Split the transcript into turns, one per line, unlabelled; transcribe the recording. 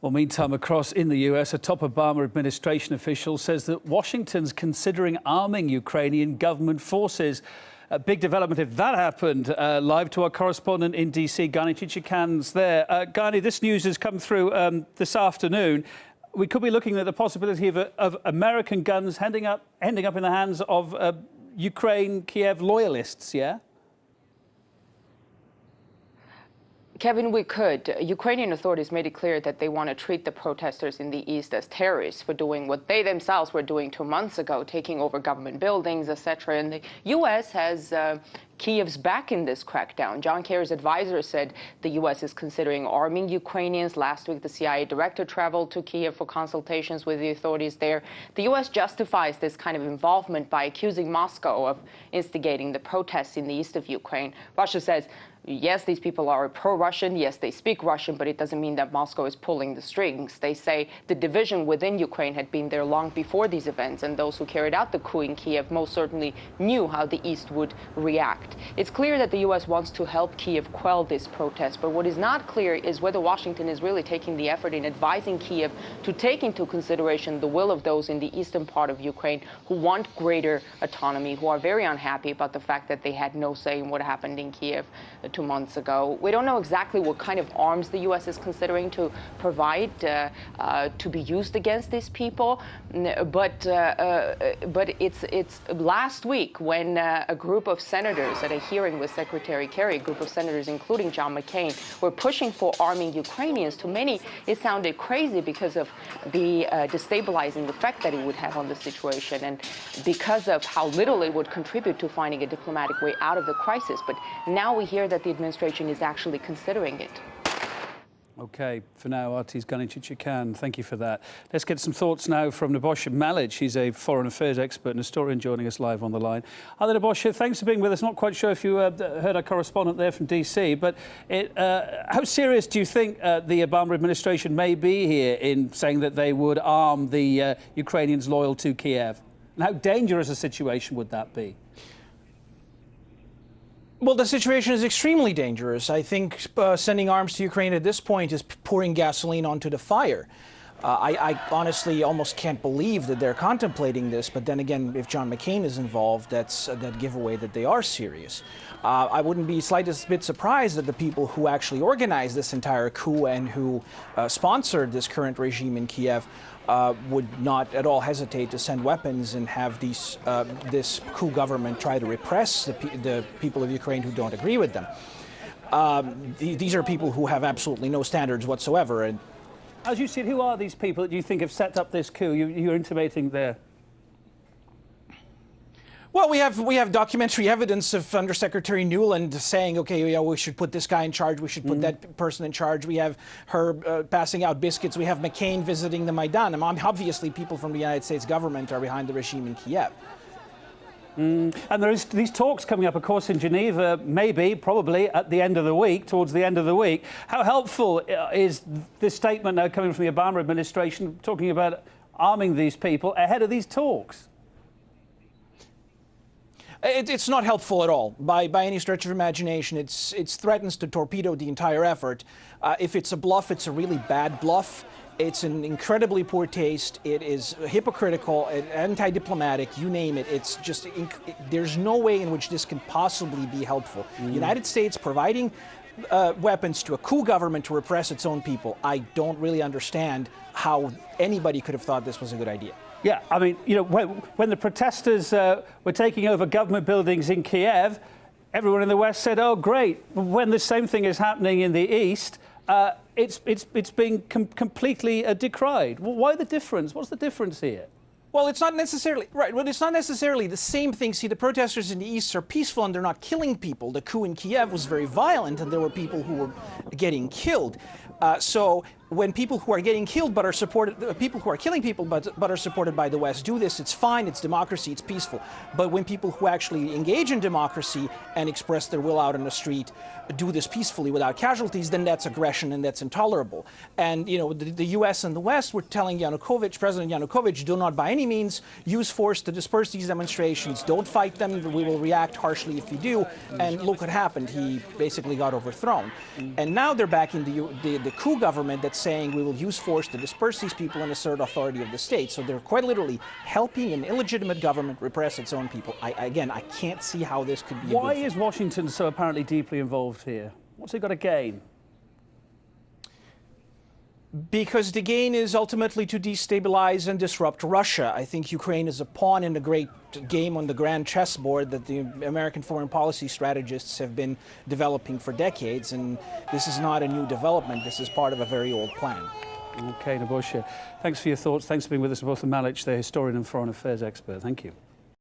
Well, meantime, across in the US, a top Obama administration official says that Washington's considering arming Ukrainian government forces. A big development if that happened. Live to our correspondent in DC, Gani Chichikan's there. Gani, this news has come through this afternoon. We could be looking at the possibility of American guns ending up in the hands of Ukraine, Kiev loyalists, yeah?
Kevin, we could. Ukrainian authorities made it clear that they want to treat the protesters in the east as terrorists for doing what they themselves were doing 2 months ago, taking over government buildings, etc. And the U.S. has Kiev's back in this crackdown. John Kerry's advisor said the U.S. is considering arming Ukrainians. Last week, the CIA director traveled to Kiev for consultations with the authorities there. The U.S. justifies this kind of involvement by accusing Moscow of instigating the protests in the east of Ukraine. Russia says, yes, these people are pro-Russian. Yes, they speak Russian, but it doesn't mean that Moscow is pulling the strings. They say the division within Ukraine had been there long before these events, and those who carried out the coup in Kiev most certainly knew how the East would react. It's clear that the U.S. wants to help Kiev quell this protest, but what is not clear is whether Washington is really taking the effort in advising Kiev to take into consideration the will of those in the eastern part of Ukraine who want greater autonomy, who are very unhappy about the fact that they had no say in what happened in Kiev 2 months ago. We don't know exactly what kind of arms the U.S. is considering to provide to be used against these people, but it's last week when a group of senators at a hearing with Secretary Kerry, a group of senators including John McCain, were pushing for arming Ukrainians. To many, it sounded crazy because of the destabilizing effect that it would have on the situation and because of how little it would contribute to finding a diplomatic way out of the crisis. But now we hear that the administration is actually considering it.
OK, for now, RT's Gani Chichikan, thank you for that. Let's get some thoughts now from Nebojsa Malic. She's a foreign affairs expert and historian joining us live on the line. Hi there, Nebojsa. Thanks for being with us. Not quite sure if you heard our correspondent there from DC, but how serious do you think the Obama administration may be here in saying that they would arm the Ukrainians loyal to Kiev? And how dangerous a situation would that be?
Well, the situation is extremely dangerous. I think sending arms to Ukraine at this point is pouring gasoline onto the fire. I honestly almost can't believe that they're contemplating this. But then again, if John McCain is involved, that's that giveaway that they are serious. I wouldn't be slightest bit surprised that the people who actually organized this entire coup and who sponsored this current regime in Kiev would not at all hesitate to send weapons and have this coup government try to repress the people of Ukraine who don't agree with them. These are people who have absolutely no standards whatsoever. And
as you see it, who are these people that you think have set up this coup? You're intimating there.
Well, we have documentary evidence of Undersecretary Nuland saying, okay, yeah, we should put this guy in charge, we should put that person in charge. We have her passing out biscuits. We have McCain visiting the Maidan. Obviously, people from the United States government are behind the regime in Kiev.
And there is these talks coming up, of course, in Geneva, probably at the end of the week, towards the end of the week. How helpful is this statement now coming from the Obama administration talking about arming these people ahead of these talks?
It's not helpful at all by any stretch of imagination. It threatens to torpedo the entire effort. If it's a bluff, it's a really bad bluff. It's an incredibly poor taste. It is hypocritical, anti-diplomatic, you name it. It's just, there's no way in which this can possibly be helpful. The United States providing weapons to a coup government to repress its own people. I don't really understand how anybody could have thought this was a good idea.
Yeah, I mean, you know, when the protesters were taking over government buildings in Kiev, everyone in the West said, oh, great. When the same thing is happening in the East, it's being completely decried. Well, why the difference? What's the difference here?
Well, it's not necessarily right. Well, it's not necessarily the same thing. See, the protesters in the East are peaceful and they're not killing people. The coup in Kiev was very violent and there were people who were getting killed. So when people who are getting killed but are supported, people who are killing people but are supported by the West do this, it's fine, it's democracy, it's peaceful. But when people who actually engage in democracy and express their will out on the street do this peacefully without casualties, then that's aggression and that's intolerable. And, you know, the U.S. and the West were telling Yanukovych, President Yanukovych, do not by any any means use force to disperse these demonstrations. Don't fight them. We will react harshly if you do. And look what happened. He basically got overthrown. And now they're backing the coup government that's saying we will use force to disperse these people and assert authority of the state. So they're quite literally helping an illegitimate government repress its own people. Again, I can't see how this could be.
Why is Washington so apparently deeply involved here? What's it got to gain?
Because the gain is ultimately to destabilize and disrupt Russia. I think Ukraine is a pawn in a great game on the grand chessboard that the American foreign policy strategists have been developing for decades, and this is not a new development. This is part of a very old plan.
Okay, Nebojša, thanks for your thoughts. Thanks for being with us, both Malic, the historian and foreign affairs expert. Thank you.